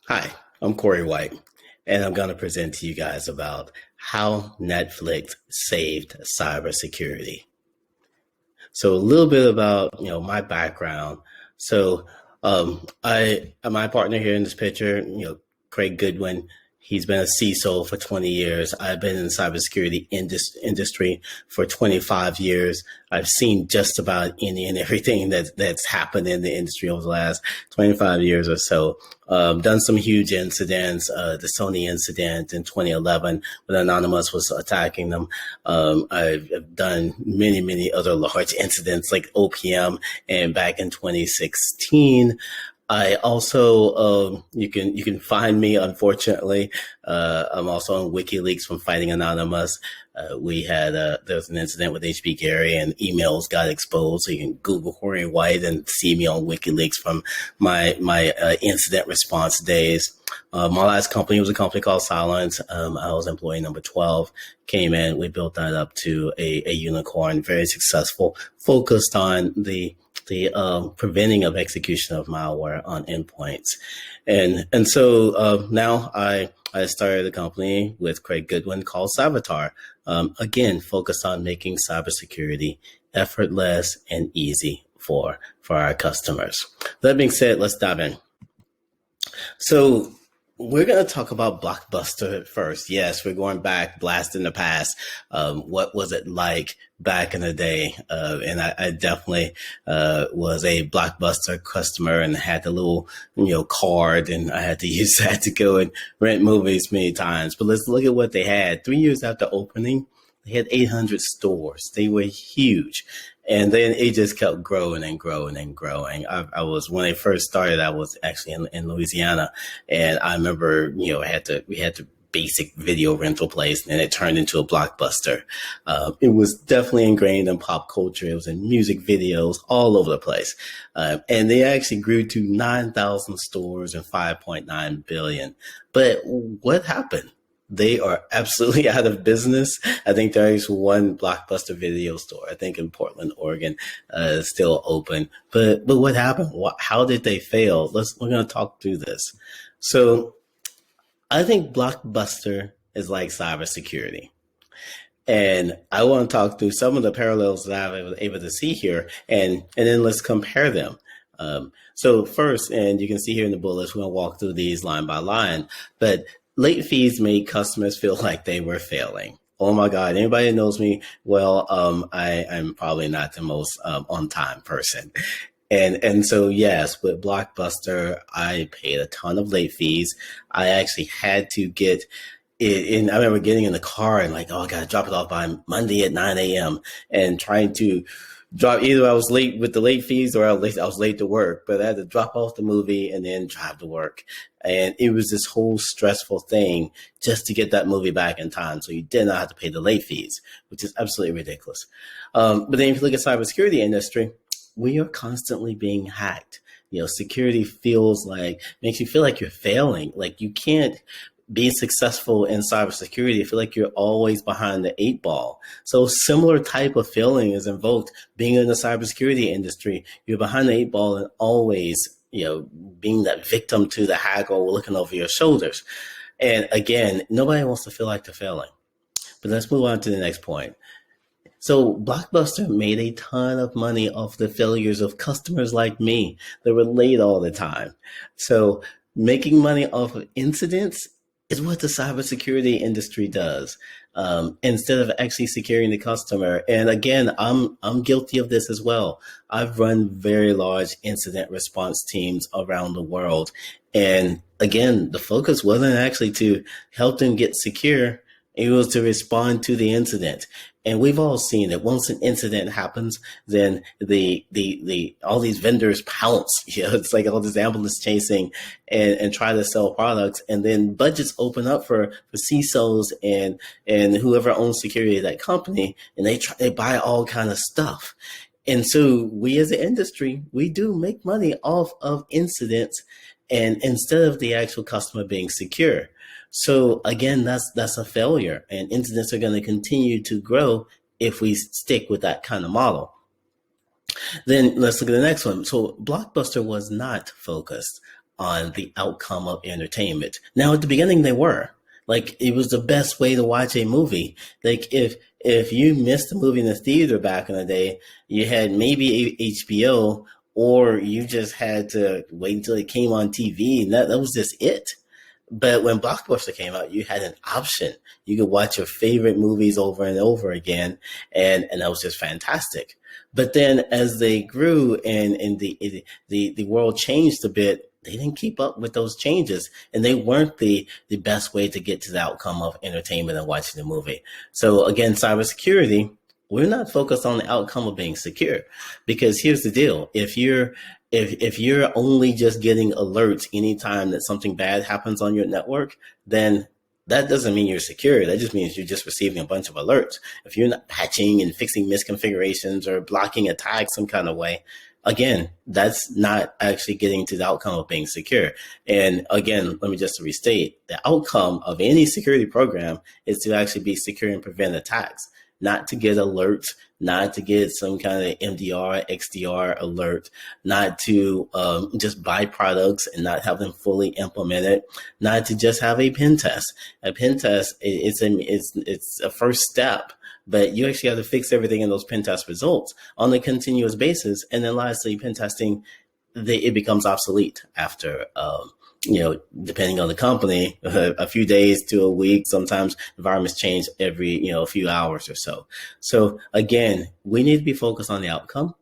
Hi, I'm Corey White, and I'm going to present to you guys about how Netflix saved cybersecurity. So a little bit about my background. So I my partner here in this picture, Craig Goodwin. He's been a CISO for 20 years. I've been in the cybersecurity industry for 25 years. I've seen just about any and everything that's happened in the industry over the last 25 years or so. Done some huge incidents, the Sony incident in 2011 when Anonymous was attacking them. I've done many other large incidents like OPM, and back in 2016, I also you can find me. Unfortunately, I'm also on WikiLeaks from Fighting Anonymous. We had there was an incident with HB Gary, and emails got exposed. So you can Google Corey White and see me on WikiLeaks from my incident response days. My last company was a company called Silence. I was employee number 12. Came in, we built that up to a unicorn, very successful, focused on the preventing of execution of malware on endpoints. And so now I started a company with Craig Goodwin called Savitar. Again, focused on making cybersecurity effortless and easy for our customers. That being said, let's dive in. So we're going to talk about Blockbuster first. Yes, we're going back, blast in the past. What was it like back in the day? And I definitely was a Blockbuster customer and had the little card, and I had to use that to go and rent movies many times. But let's look at what they had. 3 years after opening, they had 800 stores. They were huge. And then it just kept growing and growing and growing. I was, when I first started, I was actually in Louisiana. And I remember, we had to basic video rental place, and it turned into a Blockbuster. It was definitely ingrained in pop culture. It was in music videos all over the place. And they actually grew to 9,000 stores and 5.9 billion. But what happened? They are absolutely out of business. I think there is one Blockbuster video store, I think in Portland, Oregon, still open. But what happened? How did they fail? We're going to talk through this. So I think Blockbuster is like cybersecurity. And I want to talk through some of the parallels that I was able to see here, and then let's compare them. So first, and you can see here in the bullets, we're going to walk through these line by line, but late fees made customers feel like they were failing. Oh my God, anybody that knows me well, I'm probably not the most on time person. And so yes, with Blockbuster, I paid a ton of late fees. I actually had to get it, and I remember getting in the car and like, oh, I gotta drop it off by Monday at 9 a.m. and trying to drop, either I was late with the late fees or I was late to work, but I had to drop off the movie and then drive to work. And it was this whole stressful thing just to get that movie back in time. So you did not have to pay the late fees, which is absolutely ridiculous. But then if you look at cybersecurity industry, we are constantly being hacked. Security makes you feel like you're failing. Like you can't be successful in cybersecurity. I feel like you're always behind the eight ball. So similar type of feeling is invoked being in the cybersecurity industry. You're behind the eight ball and always, being that victim to the hacker looking over your shoulders. And again, nobody wants to feel like they're failing. But let's move on to the next point. So Blockbuster made a ton of money off the failures of customers like me that were late all the time. So making money off of incidents is what the cybersecurity industry does, instead of actually securing the customer. And again, I'm guilty of this as well. I've run very large incident response teams around the world. And again, the focus wasn't actually to help them get secure. It was to respond to the incident. And we've all seen that once an incident happens, then the all these vendors pounce. It's like all this ambulance chasing and try to sell products. And then budgets open up for CISOs and whoever owns security of that company, and they buy all kind of stuff. And so we as an industry, we do make money off of incidents, and instead of the actual customer being secure. So again, that's a failure, and incidents are going to continue to grow if we stick with that kind of model. Then let's look at the next one. So Blockbuster was not focused on the outcome of entertainment. Now, at the beginning, they were. Like, it was the best way to watch a movie. Like, if you missed a movie in the theater back in the day, you had maybe HBO, or you just had to wait until it came on TV, and that was just it. But when Blockbuster came out, you had an option. You could watch your favorite movies over and over again, and that was just fantastic. But then as they grew and the world changed a bit, they didn't keep up with those changes, and they weren't the best way to get to the outcome of entertainment and watching the movie. So again, cybersecurity, we're not focused on the outcome of being secure, because here's the deal: if you're only just getting alerts anytime that something bad happens on your network, then that doesn't mean you're secure. That just means you're just receiving a bunch of alerts. If you're not patching and fixing misconfigurations or blocking attacks some kind of way, again, that's not actually getting to the outcome of being secure. And again, let me just restate, the outcome of any security program is to actually be secure and prevent attacks, not to get alerts, not to get some kind of MDR, XDR alert, not to just buy products and not have them fully implemented, not to just have a pen test. A pen test, it's a first step, but you actually have to fix everything in those pen test results on a continuous basis. And then lastly, pen testing, it becomes obsolete after depending on the company, a few days to a week. Sometimes environments change every, a few hours or so. So again, we need to be focused on the outcome.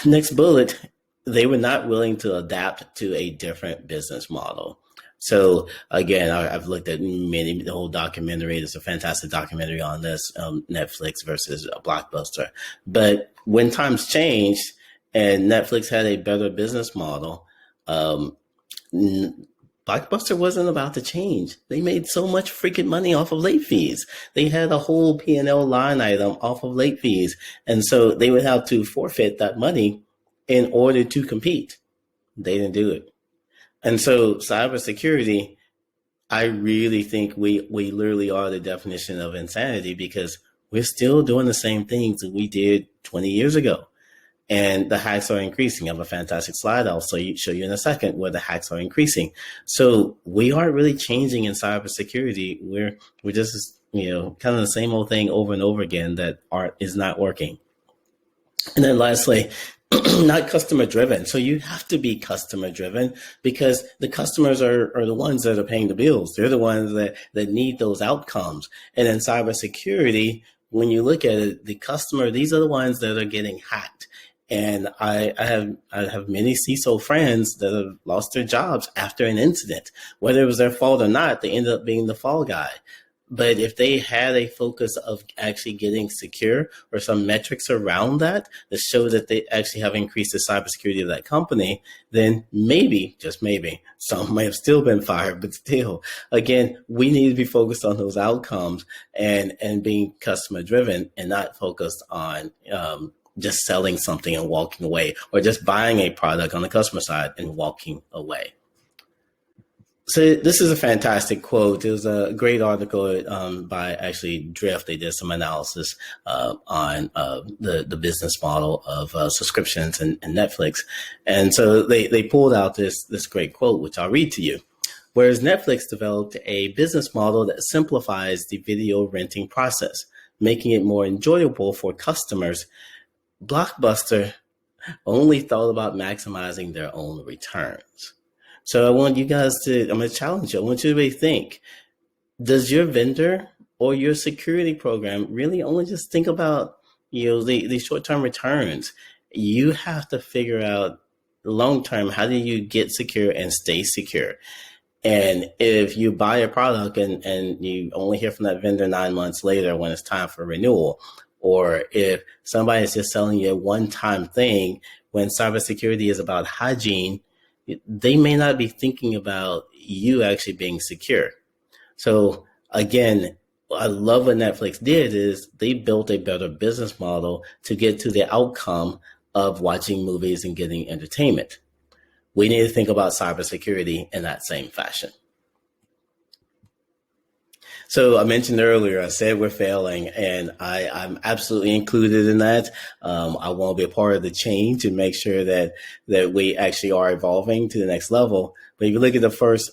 Next bullet, they were not willing to adapt to a different business model. So again, I've looked at the whole documentary. There's a fantastic documentary on this, Netflix versus Blockbuster. But when times changed and Netflix had a better business model, Blockbuster wasn't about to change. They made so much freaking money off of late fees. They had a whole P&L line item off of late fees. And so they would have to forfeit that money in order to compete. They didn't do it. And so cybersecurity, I really think we literally are the definition of insanity, because we're still doing the same things that we did 20 years ago. And the hacks are increasing. I have a fantastic slide I'll show you in a second where the hacks are increasing. So we aren't really changing in cybersecurity. We're just, kind of the same old thing over and over again that is not working. And then lastly, not customer driven. So you have to be customer driven, because the customers are the ones that are paying the bills. They're the ones that need those outcomes. And in cybersecurity, when you look at it, the customer, these are the ones that are getting hacked. And I have many CISO friends that have lost their jobs after an incident. Whether it was their fault or not, they ended up being the fall guy. But if they had a focus of actually getting secure, or some metrics around that show that they actually have increased the cybersecurity of that company, then maybe, just maybe, some may have still been fired. But still, again, we need to be focused on those outcomes and being customer driven, and not focused on just selling something and walking away, or just buying a product on the customer side and walking away. So this is a fantastic quote. It was a great article by actually Drift. They did some analysis on the business model of subscriptions and Netflix. And so they pulled out this great quote, which I'll read to you. Whereas Netflix developed a business model that simplifies the video renting process, making it more enjoyable for customers, Blockbuster only thought about maximizing their own returns. So I want you guys I'm going to challenge you. I want you to really think, does your vendor or your security program really only just think about, the short-term returns? You have to figure out long-term, how do you get secure and stay secure? And if you buy a product and you only hear from that vendor 9 months later when it's time for renewal, or if somebody is just selling you a one-time thing when cybersecurity is about hygiene, they may not be thinking about you actually being secure. So again, I love what Netflix did is they built a better business model to get to the outcome of watching movies and getting entertainment. We need to think about cybersecurity in that same fashion. So I mentioned earlier, I said we're failing, and I'm absolutely included in that. I want to be a part of the change and make sure that we actually are evolving to the next level. But if you look at the first,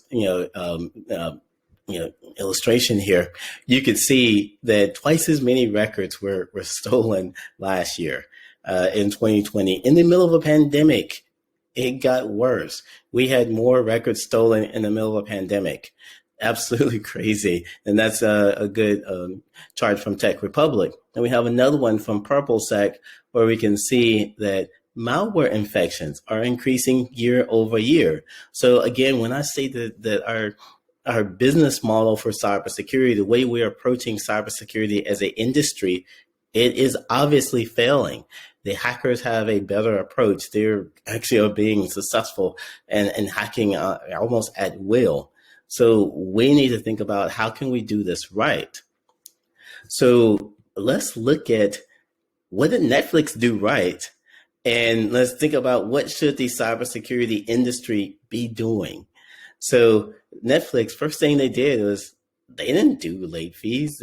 illustration here, you could see that twice as many records were stolen last year, in 2020, in the middle of a pandemic. It got worse. We had more records stolen in the middle of a pandemic. Absolutely crazy. And that's a good chart from Tech Republic. And we have another one from PurpleSec where we can see that malware infections are increasing year over year. So again, when I say that our business model for cybersecurity, the way we're approaching cybersecurity as an industry, it is obviously failing. The hackers have a better approach. They're actually are being successful and hacking almost at will. So we need to think about how can we do this right. So let's look at what did Netflix do right, and let's think about what should the cybersecurity industry be doing. So Netflix, first thing they did was they didn't do late fees.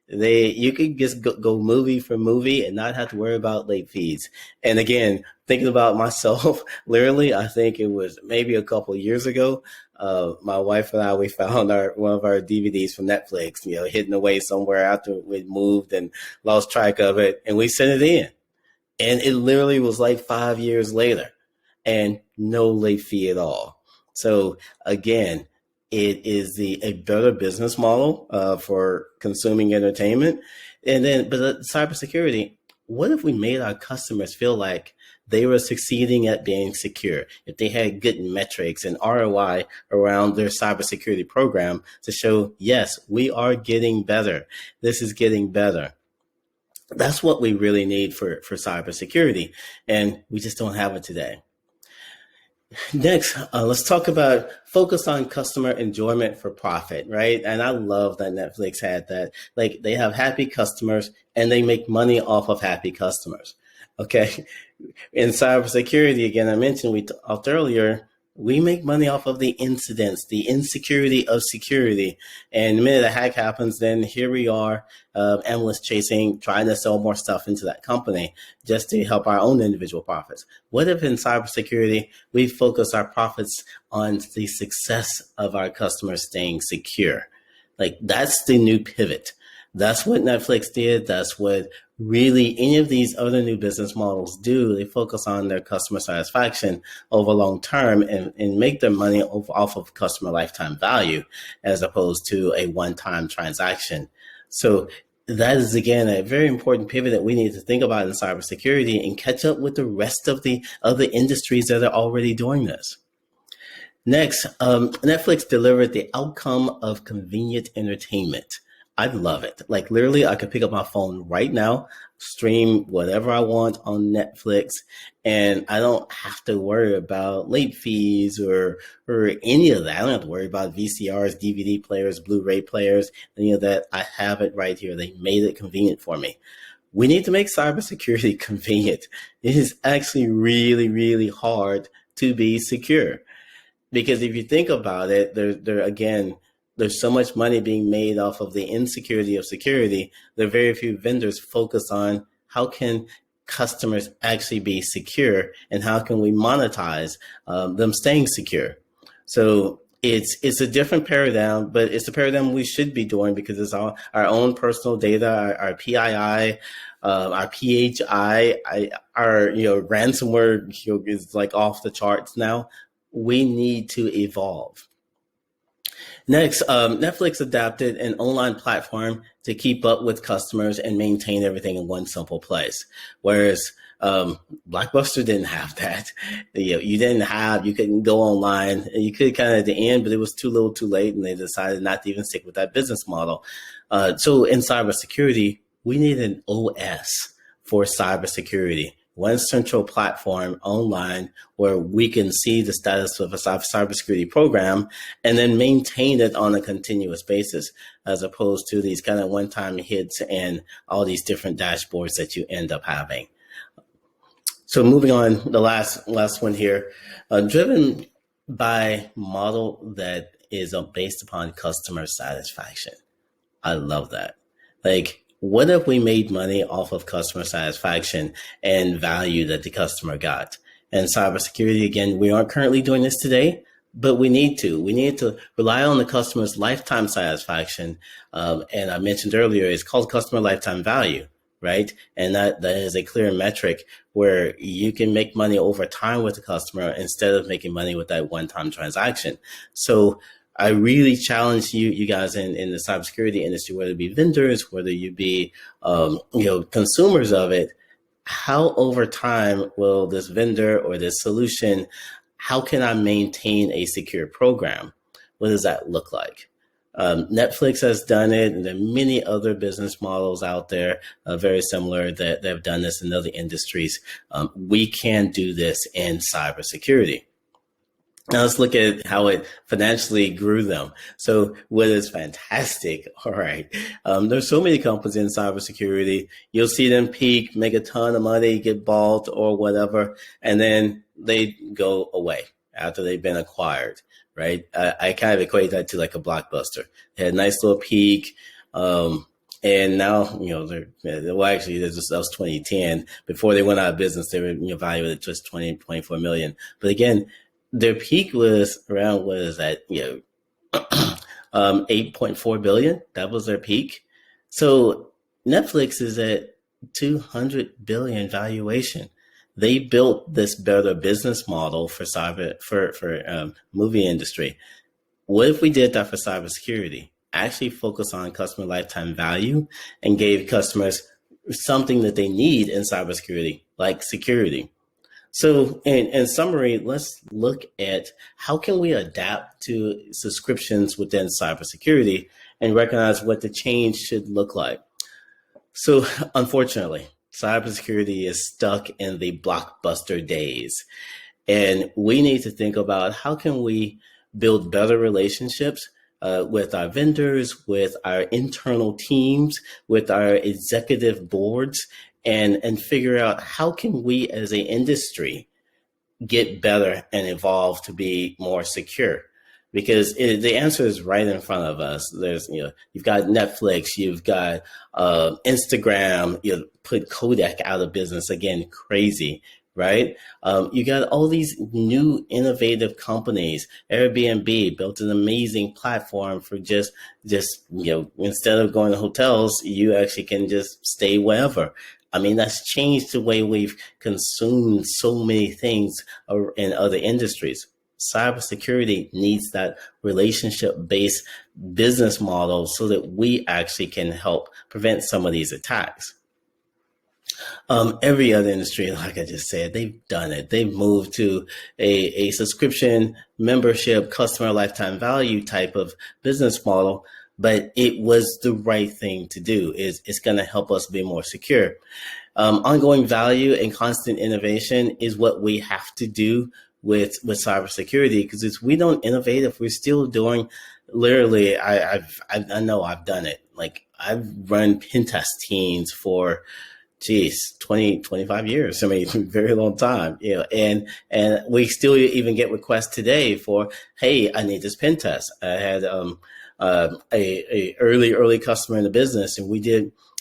They you could just go movie for movie and not have to worry about late fees. And again, thinking about myself, literally, I think it was maybe a couple of years ago. My wife and I, we found one of our DVDs from Netflix, hidden away somewhere after we moved and lost track of it, and we sent it in. And it literally was like 5 years later, and no late fee at all. So again, it is a better business model for consuming entertainment. And then, but cybersecurity, what if we made our customers feel like they were succeeding at being secure? If they had good metrics and ROI around their cybersecurity program to show, yes, we are getting better. This is getting better. That's what we really need for cybersecurity. And we just don't have it today. Next, let's talk about focus on customer enjoyment for profit, right? And I love that Netflix had that. Like they have happy customers and they make money off of happy customers. Okay. In cybersecurity, again, I mentioned we talked earlier, we make money off of the incidents, the insecurity of security. And the minute a hack happens, then here we are, analysts chasing, trying to sell more stuff into that company just to help our own individual profits. What if in cybersecurity, we focus our profits on the success of our customers staying secure? Like that's the new pivot. That's what Netflix did. That's what really any of these other new business models do. They focus on their customer satisfaction over long term and make their money off of customer lifetime value as opposed to a one-time transaction. So that is, again, a very important pivot that we need to think about in cybersecurity and catch up with the rest of the other industries that are already doing this. Next, Netflix delivered the outcome of convenient entertainment. I love it. Like literally, I could pick up my phone right now, stream whatever I want on Netflix, and I don't have to worry about late fees or any of that. I don't have to worry about VCRs, DVD players, Blu-ray players, any of that. I have it right here. They made it convenient for me. We need to make cybersecurity convenient. It is actually really, really hard to be secure. Because if you think about it, there's so much money being made off of the insecurity of security. There are very few vendors focus on how can customers actually be secure and how can we monetize them staying secure. So it's a different paradigm, but it's a paradigm we should be doing because it's our own personal data, our PII, our PHI, our ransomware is like off the charts now. We need to evolve. Next, Netflix adapted an online platform to keep up with customers and maintain everything in one simple place. Whereas Blockbuster didn't have that. You couldn't go online. You could kind of at the end, but it was too little too late, and they decided not to even stick with that business model. So in cybersecurity, we need an OS for cybersecurity. One central platform online where we can see the status of a cybersecurity program and then maintain it on a continuous basis, as opposed to these kind of one-time hits and all these different dashboards that you end up having. So moving on, the last one here, driven by model that is based upon customer satisfaction. I love that. Like, what if we made money off of customer satisfaction and value that the customer got? And cybersecurity, again, we aren't currently doing this today, but we need to. We need to rely on the customer's lifetime satisfaction. And I mentioned earlier, it's called customer lifetime value, right? And that is a clear metric where you can make money over time with the customer instead of making money with that one-time transaction. So I really challenge you guys in the cybersecurity industry, whether it be vendors, whether you be, consumers of it. How over time will this vendor or this solution, how can I maintain a secure program? What does that look like? Netflix has done it, and there are many other business models out there very similar that have done this in other industries. We can do this in cybersecurity. Now let's look at how it financially grew them. So what is fantastic? All right. There's so many companies in cybersecurity. You'll see them peak, make a ton of money, get bought or whatever, and then they go away after they've been acquired, right? I kind of equate that to like a Blockbuster. They had a nice little peak. And now, actually, that was 2010. Before they went out of business, they were valued at just 24 million. But again, their peak was around, 8.4 billion. That was their peak. So Netflix is at 200 billion valuation. They built this better business model for movie industry. What if we did that for cybersecurity? Actually focus on customer lifetime value and gave customers something that they need in cybersecurity, like security. So in summary, let's look at how can we adapt to subscriptions within cybersecurity and recognize what the change should look like. So unfortunately, cybersecurity is stuck in the Blockbuster days. And we need to think about how can we build better relationships with our vendors, with our internal teams, with our executive boards, and figure out how can we as an industry get better and evolve to be more secure. Because the answer is right in front of us. There's, you've got Netflix, you've got Instagram, put Kodak out of business again, crazy, right? You got all these new innovative companies. Airbnb built an amazing platform for just instead of going to hotels, you actually can just stay wherever. I mean, that's changed the way we've consumed so many things in other industries. Cybersecurity needs that relationship-based business model so that we actually can help prevent some of these attacks. Every other industry, like I just said, they've done it. They've moved to a subscription membership, customer lifetime value type of business model, but it was the right thing to do. It's going to help us be more secure. Ongoing value and constant innovation is what we have to do with cybersecurity, because if we don't innovate, if we're still doing, literally, I know I've done it. Like, I've run pen test teams for 20, 25 years. I mean, very long time, and we still even get requests today for, hey, I need this pen test. I had a early customer in the business, and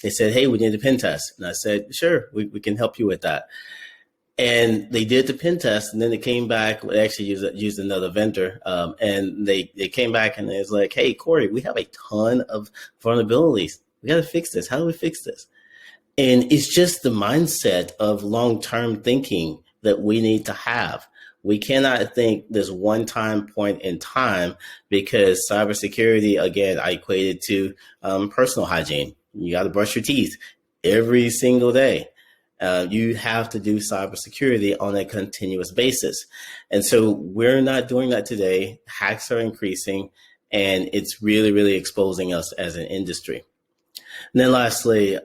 they said, hey, we need a pen test. And I said, sure, we can help you with that. And they did the pen test, and then they came back. They actually used another vendor, and they came back and it was like, hey, Corey, we have a ton of vulnerabilities. We got to fix this. How do we fix this? And it's just the mindset of long-term thinking that we need to have. We cannot think this one-time point in time, because cybersecurity, again, I equate it to personal hygiene. You got to brush your teeth every single day. You have to do cybersecurity on a continuous basis. And so we're not doing that today. Hacks are increasing, and it's really, really exposing us as an industry. And then lastly,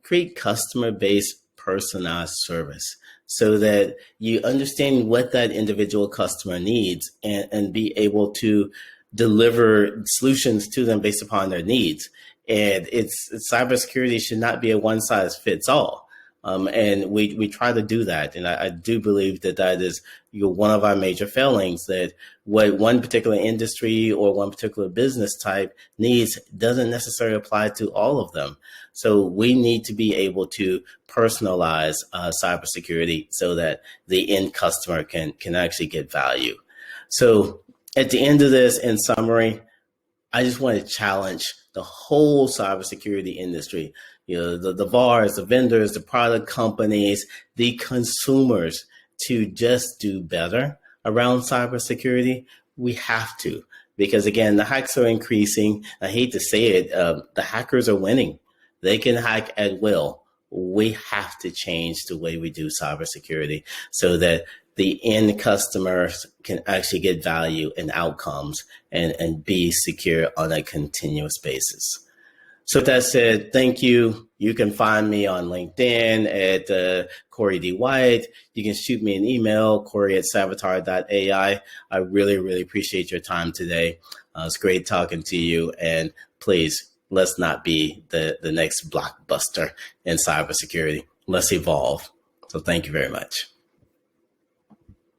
create customer-based personalized service so that you understand what that individual customer needs and be able to deliver solutions to them based upon their needs. And cybersecurity should not be a one-size-fits-all. And we try to do that. And I do believe that that is one of our major failings, that what one particular industry or one particular business type needs doesn't necessarily apply to all of them. So we need to be able to personalize cybersecurity so that the end customer can actually get value. So at the end of this, in summary, I just want to challenge the whole cybersecurity industry, the VARs, the vendors, the product companies, the consumers, to just do better around cybersecurity. We have to, because again, the hacks are increasing. I hate to say it, the hackers are winning. They can hack at will. We have to change the way we do cybersecurity so that the end customers can actually get value and outcomes and be secure on a continuous basis. So with that said, thank you. You can find me on LinkedIn at Corey D. White. You can shoot me an email, Corey@savitar.ai. I really, really appreciate your time today. It's great talking to you. And please, let's not be the next Blockbuster in cybersecurity. Let's evolve. So thank you very much.